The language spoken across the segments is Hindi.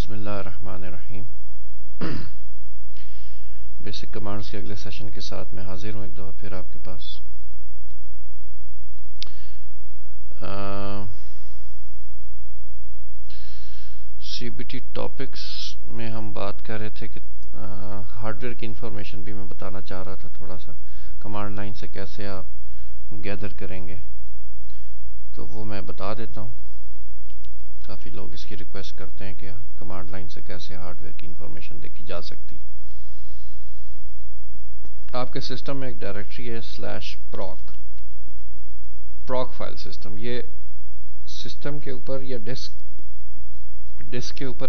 बिस्मिल्लाहिर्रहमानिर्रहीम। बेसिक कमांड्स के अगले सेशन के साथ मैं हाजिर हूँ एक दफ़ा फिर आपके पास। सीबीटी टॉपिक्स में हम बात कर रहे थे कि हार्डवेयर की इंफॉर्मेशन भी मैं बताना चाह रहा था थोड़ा सा, कमांड लाइन से कैसे आप गैदर करेंगे, तो वो मैं बता देता हूँ। काफ़ी लोग इसकी रिक्वेस्ट करते हैं कि कमांड लाइन से कैसे हार्डवेयर की इंफॉर्मेशन देखी जा सकती। आपके सिस्टम में एक डायरेक्टरी है /proc फाइल सिस्टम। ये सिस्टम के ऊपर या डिस्क के ऊपर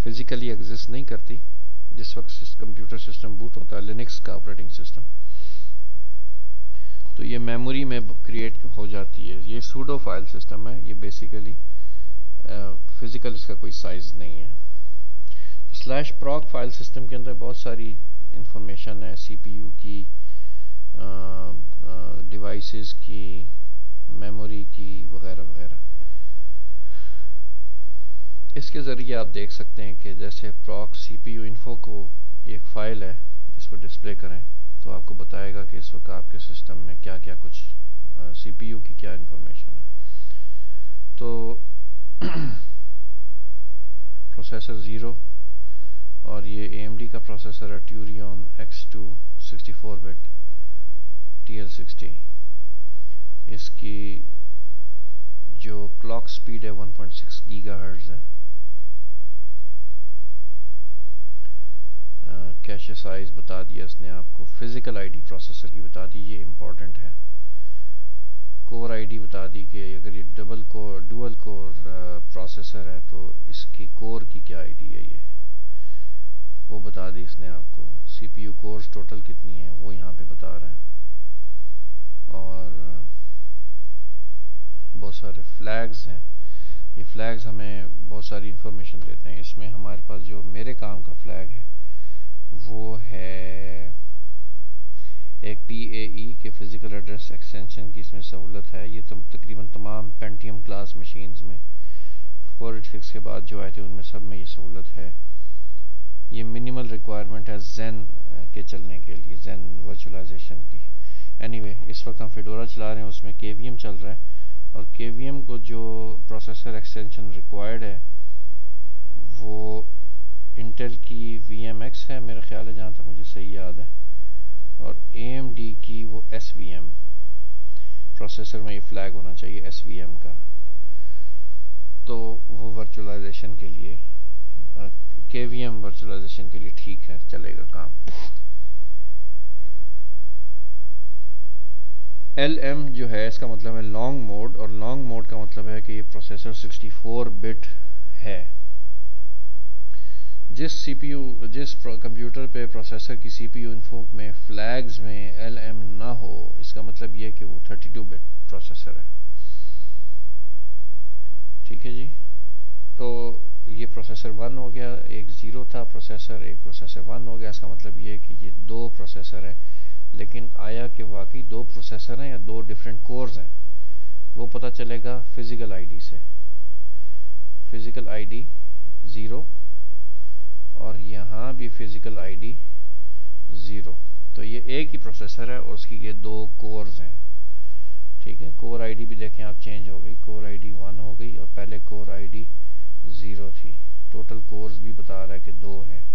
फिजिकली एग्जिस्ट नहीं करती। जिस वक्त कंप्यूटर सिस्टम बूट होता है, लिनक्स का ऑपरेटिंग सिस्टम, तो ये मेमोरी में क्रिएट हो जाती है। ये सूडो फाइल सिस्टम है। ये बेसिकली फिजिकल इसका कोई साइज नहीं है। /proc फाइल सिस्टम के अंदर बहुत सारी इंफॉर्मेशन है, सीपीयू की, डिवाइसेस की, मेमोरी की, वगैरह वगैरह। इसके ज़रिए आप देख सकते हैं कि जैसे proc CPU info को एक फ़ाइल है, इसको डिस्प्ले करें तो आपको बताएगा कि इस वक्त आपके सिस्टम में क्या क्या कुछ CPU की क्या इंफॉर्मेशन है। तो प्रोसेसर 0 और ये AMD का प्रोसेसर है ट्यूरियन X2 64 बिट TL60। इसकी जो क्लॉक स्पीड है 1.6 गीगाहर्ट्ज़ है। कैशे साइज बता दिया इसने आपको। फिजिकल आईडी प्रोसेसर की बता दी, ये इम्पोर्टेंट है। कोर आईडी बता दी कि अगर ये डुअल कोर प्रोसेसर है तो इसकी कोर की क्या आईडी है, ये वो बता दी इसने आपको। सीपीयू कोर्स टोटल कितनी है वो यहाँ पे बता रहा है। और बहुत सारे फ्लैग्स हैं। ये फ्लैग्स हमें बहुत सारी इंफॉर्मेशन देते हैं। इसमें हमारे पास जो मेरे काम का फ्लैग है वो है एक PAE के फिजिकल एड्रेस एक्सटेंशन की इसमें सहूलत है। ये तकरीबन तमाम पेंटियम क्लास मशीन्स में 486 के बाद जो आए थे उनमें सब में ये सहूलत है। ये मिनिमल रिक्वायरमेंट है ज़ेन के चलने के लिए, ज़ेन वर्चुअलाइजेशन की। एनीवे, इस वक्त हम फेडोरा चला रहे हैं, उसमें KVM चल रहा है। और KVM को जो प्रोसेसर एक्सटेंशन रिक्वायर्ड है वो इंटेल की VMX है मेरा ख्याल है, जहाँ तक मुझे सही याद है, और AMD की वो SVM। प्रोसेसर में ये फ्लैग होना चाहिए SVM का। तो वो वर्चुअलाइजेशन के लिए, KVM वर्चुअलाइजेशन के लिए ठीक है, चलेगा काम। LM जो है इसका मतलब है लॉन्ग मोड, और लॉन्ग मोड का मतलब है कि ये प्रोसेसर 64 बिट है। जिस कंप्यूटर पे प्रोसेसर की CPU इन्फो में फ्लैग्स में LM ना हो, इसका मतलब ये कि वो 32 बिट प्रोसेसर है। ठीक है जी। तो ये प्रोसेसर 1 हो गया, एक 0 था प्रोसेसर, एक प्रोसेसर 1 हो गया। इसका मतलब ये कि ये दो प्रोसेसर है। लेकिन आया कि वाकई दो प्रोसेसर हैं या दो डिफरेंट कोर्स हैं, वो पता चलेगा फिजिकल आईडी से। फिजिकल आईडी 0 और यहाँ भी फिजिकल आईडी 0। तो ये एक ही प्रोसेसर है और उसकी ये दो कोर्स हैं। ठीक है, कोर आईडी भी देखें आप चेंज हो गई, कोर आईडी 1 हो गई और पहले कोर आईडी 0 थी। टोटल कोर्स भी बता रहा है कि 2 हैं।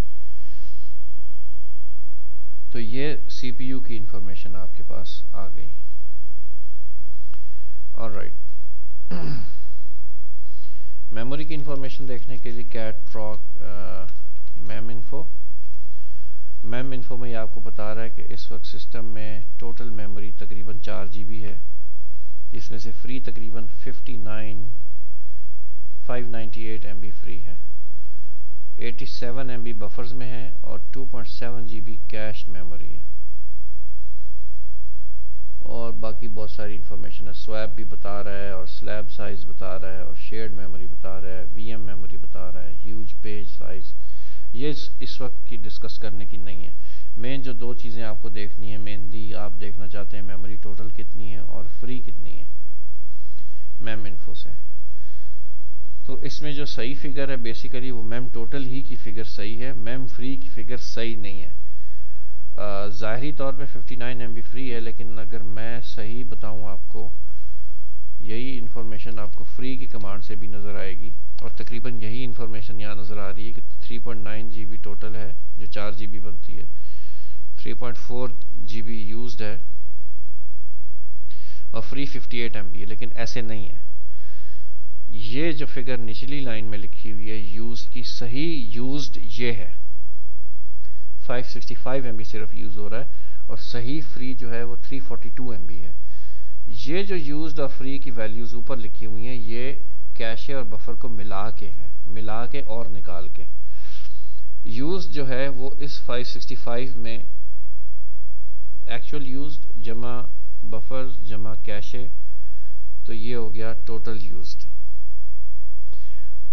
तो ये CPU की इंफॉर्मेशन आपके पास आ गई। ऑलराइट, मेमोरी की इंफॉर्मेशन देखने के लिए cat proc मेम इन्फो में ये आपको बता रहा है कि इस वक्त सिस्टम में टोटल मेमोरी तकरीबन 4 GB है। इसमें से फ्री तकरीबन 598 MB फ्री है, 87 MB बफर्स में है और 2.7 GB कैश मेमोरी है। और बाकी बहुत सारी इंफॉर्मेशन है। स्वैप भी बता रहा है और स्लैब साइज बता रहा है और शेयर्ड मेमोरी बता रहा है, VM मेमोरी बता रहा है, ह्यूज पेज साइज। ये इस वक्त की डिस्कस करने की नहीं है। मेन जो दो चीज़ें आपको देखनी है, मेनली आप देखना चाहते हैं मेमोरी टोटल कितनी है और फ्री कितनी है मेम इन्फो से। तो इसमें जो सही फिगर है बेसिकली वो मेम टोटल ही की फिगर सही है, मेम फ्री की फिगर सही नहीं है। ज़ाहरी तौर पे 59 MB फ्री है, लेकिन अगर मैं सही बताऊं आपको, यही इंफॉर्मेशन आपको फ्री की कमांड से भी नज़र आएगी, और तकरीबन यही इंफॉर्मेशन यहाँ नज़र आ रही है कि 3.9 GB टोटल है, जो 4 GB बनती है, 3.4 GB यूज्ड है और फ्री 58 MB है। लेकिन ऐसे नहीं है, ये जो फिगर निचली लाइन में लिखी हुई है यूज की, सही यूज्ड ये है 565 MB सिर्फ यूज हो रहा है, और सही फ्री जो है वो 342 MB है। ये जो यूज्ड और फ्री की वैल्यूज ऊपर लिखी हुई हैं ये कैशे और बफर को मिला के हैं, मिला के और निकाल के। यूज्ड जो है वो इस 565 में एक्चुअल यूज्ड जमा बफर जमा कैशे, तो ये हो गया टोटल यूज्ड।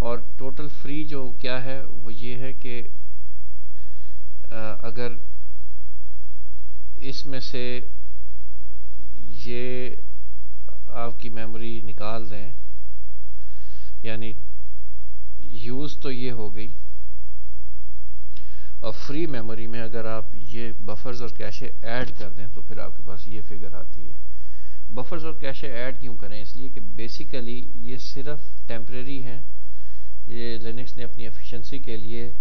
और टोटल फ्री जो क्या है वो ये है कि अगर इसमें से ये आपकी मेमोरी निकाल दें, यानी यूज तो ये हो गई, और फ्री मेमोरी में अगर आप ये बफर्स और कैशे ऐड कर दें तो फिर आपके पास ये फिगर आती है। बफर्स और कैशे ऐड क्यों करें? इसलिए कि बेसिकली ये सिर्फ टेम्परेरी हैं, ये लिनक्स ने अपनी एफिशिएंसी के लिए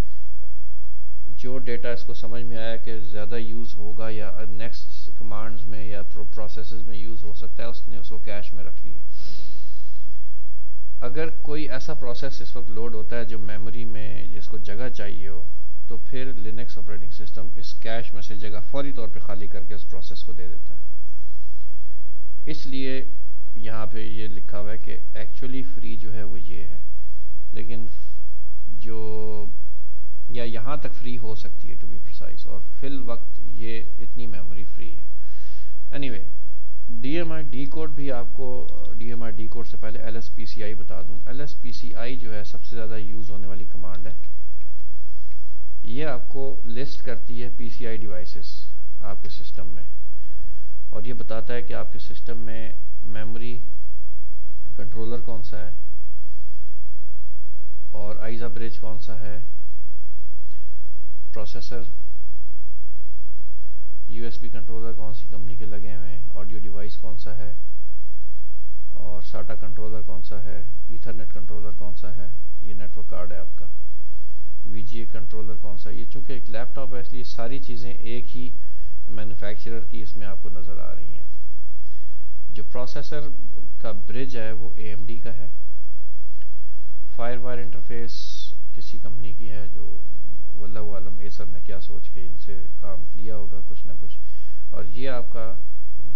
जो डेटा इसको समझ में आया कि ज़्यादा यूज़ होगा या नेक्स्ट कमांड्स में या प्रोसेसेस में यूज़ हो सकता है, उसने उसको कैश में रख लिया। अगर कोई ऐसा प्रोसेस इस वक्त लोड होता है जो मेमोरी में जिसको जगह चाहिए हो, तो फिर लिनक्स ऑपरेटिंग सिस्टम इस कैश में से जगह फौरी तौर पे खाली करके उस प्रोसेस को दे देता है। इसलिए यहाँ पे ये लिखा हुआ है कि एक्चुअली फ्री जो है वो ये है, लेकिन जो या यहाँ तक फ्री हो सकती है टू बी प्रिसाइज, और फिल वक्त ये इतनी मेमोरी फ्री है। एनीवे, DMI डीकोड भी आपको, DMI डीकोड से पहले LSPCI बता दूं। LSPCI जो है सबसे ज़्यादा यूज़ होने वाली कमांड है। ये आपको लिस्ट करती है PCI डिवाइसेस आपके सिस्टम में, और ये बताता है कि आपके सिस्टम में मेमोरी कंट्रोलर कौन सा है और आइजा ब्रिज कौन सा है, प्रोसेसर, USB कंट्रोलर कौन सी कंपनी के लगे हुए हैं, ऑडियो डिवाइस कौन सा है, और SATA कंट्रोलर कौन सा है, ईथरनेट कंट्रोलर कौन सा है, ये नेटवर्क कार्ड है आपका, VGA कंट्रोलर कौन सा है। ये चूंकि एक लैपटॉप है इसलिए सारी चीज़ें एक ही मैन्युफैक्चरर की इसमें आपको नज़र आ रही हैं। जो प्रोसेसर का ब्रिज है वो AMD का है। फायरवायर इंटरफेस किसी कंपनी की है, जो वल्लाहु आलम एसर ने क्या सोच के इनसे काम लिया होगा कुछ ना कुछ। और ये आपका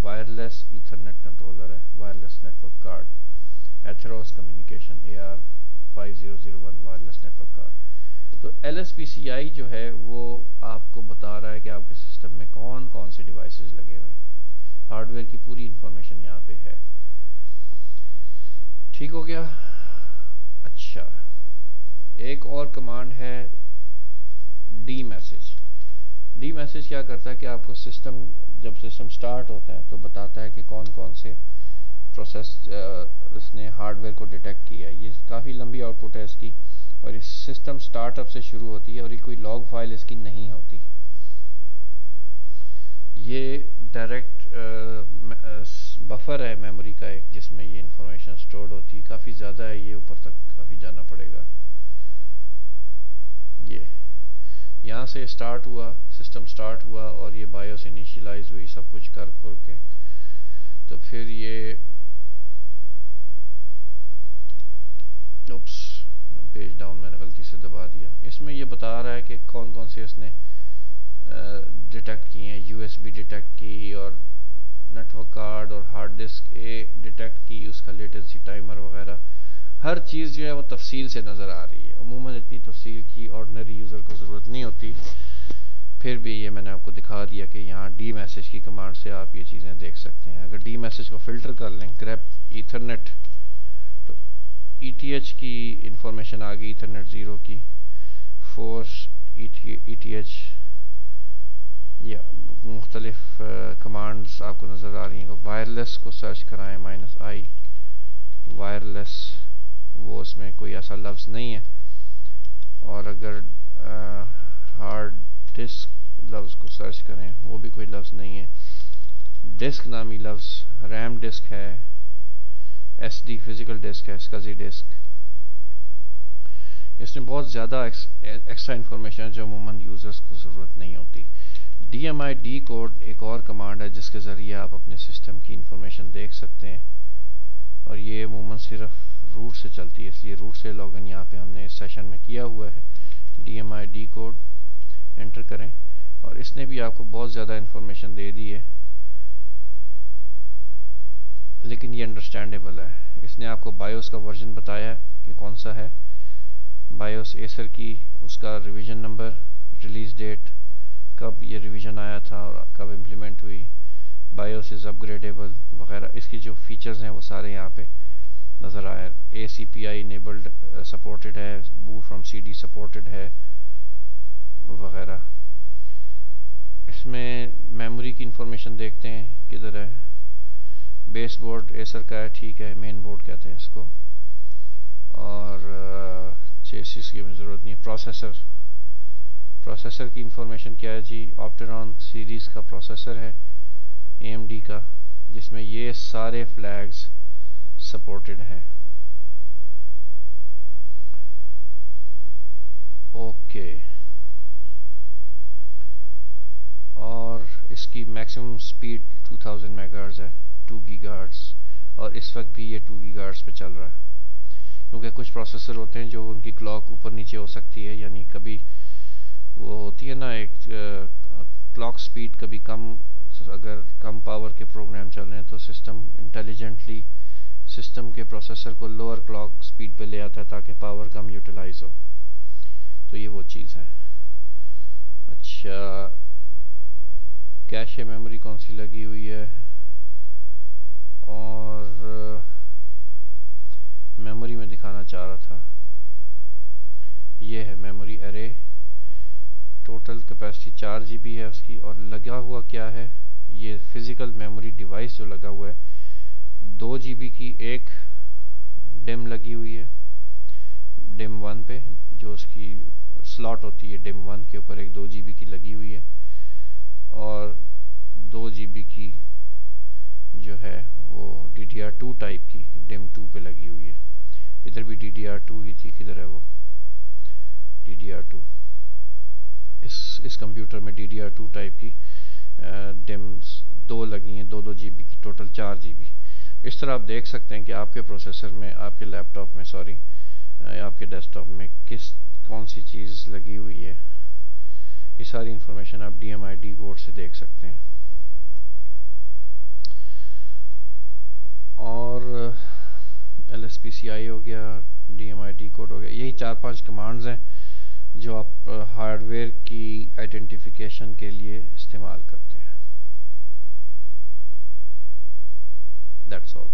वायरलेस ईथरनेट कंट्रोलर है, wireless network card, Atheros communication AR5001 wireless network card. तो LSPCI जो है वो आपको बता रहा है कि आपके सिस्टम में कौन कौन से डिवाइसेस लगे हुए हैं, हार्डवेयर की पूरी इंफॉर्मेशन यहाँ पे है। ठीक हो गया। अच्छा, एक और कमांड है dmessage। dmessage क्या करता है कि आपको सिस्टम, जब सिस्टम स्टार्ट होता है तो बताता है कि कौन कौन से प्रोसेस इसने हार्डवेयर को डिटेक्ट किया है। ये काफ़ी लंबी आउटपुट है इसकी, और इस सिस्टम स्टार्टअप से शुरू होती है और ये कोई लॉग फाइल इसकी नहीं होती। ये डायरेक्ट बफर है मेमोरी का एक, जिसमें ये इंफॉर्मेशन स्टोर्ड होती है। काफ़ी ज़्यादा है, ये ऊपर तक काफ़ी जाना पड़ेगा। ये यहाँ से स्टार्ट हुआ, सिस्टम स्टार्ट हुआ और ये बायोस इनिशियलाइज हुई, सब कुछ कर के तो फिर ये पेज डाउन मैंने गलती से दबा दिया। इसमें ये बता रहा है कि कौन कौन से इसने डिटेक्ट किए हैं। USB डिटेक्ट की, और नेटवर्क कार्ड और हार्ड डिस्क डिटेक्ट की, उसका लेटेंसी टाइमर वगैरह हर चीज़ जो है वो तफसील से नज़र आ रही है। अमूमन इतनी तफसील की ऑर्डिनरी यूज़र को ज़रूरत नहीं होती, फिर भी ये मैंने आपको दिखा दिया कि यहाँ dmessage की कमांड से आप ये चीज़ें देख सकते हैं। अगर dmessage को फ़िल्टर कर लें, ग्रेप ईथरनेट, तो ETH की इंफॉर्मेशन आ गई, ईथरनेट 0 की, फोर्स ETH, या मुख्तलिफ कमांड्स आपको नज़र आ रही हैं। वायरलेस को सर्च कराएं, -i वायरलेस वो उसमें कोई ऐसा लफ्ज़ नहीं है। और अगर हार्ड डिस्क लफ्ज़ को सर्च करें वो भी कोई लफ्ज़ नहीं है। डिस्क नामी लफ्ज़ रैम डिस्क है, एसडी फिजिकल डिस्क है, SCSI डिस्क। इसमें बहुत ज़्यादा एक्स्ट्रा इन्फॉर्मेशन है जो अमूमन यूज़र्स को ज़रूरत नहीं होती। DMI कोड एक और कमांड है जिसके ज़रिए आप अपने सिस्टम की इन्फॉर्मेशन देख सकते हैं, और ये अमूमन सिर्फ रूट से चलती है, इसलिए रूट से लॉगिन यहाँ पे हमने इस सेशन में किया हुआ है। DMI कोड एंटर करें, और इसने भी आपको बहुत ज़्यादा इन्फॉर्मेशन दे दी है, लेकिन ये अंडरस्टैंडेबल है। इसने आपको बायोस का वर्जन बताया है कि कौन सा है, बायोस एसर की, उसका रिवीजन नंबर, रिलीज डेट, कब ये रिवीजन आया था और कब इम्प्लीमेंट हुई, बायोस इज़ अपग्रेडेबल वगैरह। इसकी जो फीचर्स हैं वो सारे यहाँ पे नज़र आए। ACPI इनेबल्ड सपोर्टेड है, बूट फ्रॉम CD सपोर्टेड है वगैरह। इसमें मेमोरी की इंफॉर्मेशन देखते हैं किधर है। बेस बोर्ड एसर का है, ठीक है, मेन बोर्ड कहते हैं इसको, और चेसिस की हमें ज़रूरत नहीं है। प्रोसेसर की इंफॉर्मेशन क्या है जी, ऑप्टेरॉन सीरीज़ का प्रोसेसर है AMD का, जिसमें ये सारे फ्लैग्स सपोर्टेड हैं। ओके, और इसकी मैक्सिमम स्पीड 2000 मेगाहर्ट्ज़ है, 2 गीगाहर्ट्ज़, और इस वक्त भी ये 2 गीगाहर्ट्ज़ पे चल रहा है। क्योंकि कुछ प्रोसेसर होते हैं जो उनकी क्लॉक ऊपर नीचे हो सकती है, यानी कभी वो होती है ना एक क्लॉक स्पीड कभी कम, अगर कम पावर के प्रोग्राम चल रहे हैं तो सिस्टम इंटेलिजेंटली सिस्टम के प्रोसेसर को लोअर क्लॉक स्पीड पे ले आता है ताकि पावर कम यूटिलाइज हो। तो ये वो चीज़ है। अच्छा, कैशे मेमोरी कौन सी लगी हुई है, और मेमोरी में दिखाना चाह रहा था, ये है memory array. Total capacity 4 GB है उसकी, और लगा हुआ क्या है, ये फिजिकल मेमोरी डिवाइस जो लगा हुआ है 2 GB की एक डिम लगी हुई है, डिम 1 पे, जो उसकी स्लॉट होती है डिम 1 के ऊपर एक 2 GB की लगी हुई है, और 2 GB की जो है वो DDR2 टाइप की डिम 2 पे लगी हुई है। इधर भी DDR2 ही थी, किधर है वो DDR2, इस कंप्यूटर में DDR2 टाइप की डिम्स 2 लगी हैं, 2-2 GB की, टोटल 4 GB। इस तरह आप देख सकते हैं कि आपके प्रोसेसर में, आपके लैपटॉप में, सॉरी आपके डेस्कटॉप में कौन सी चीज़ लगी हुई है। ये सारी इंफॉर्मेशन आप DMI कोड से देख सकते हैं। और LSPCI हो गया, DMI कोड हो गया, यही 4-5 कमांड्स हैं जो आप हार्डवेयर की आइडेंटिफिकेशन के लिए इस्तेमाल करते हैं। That's all.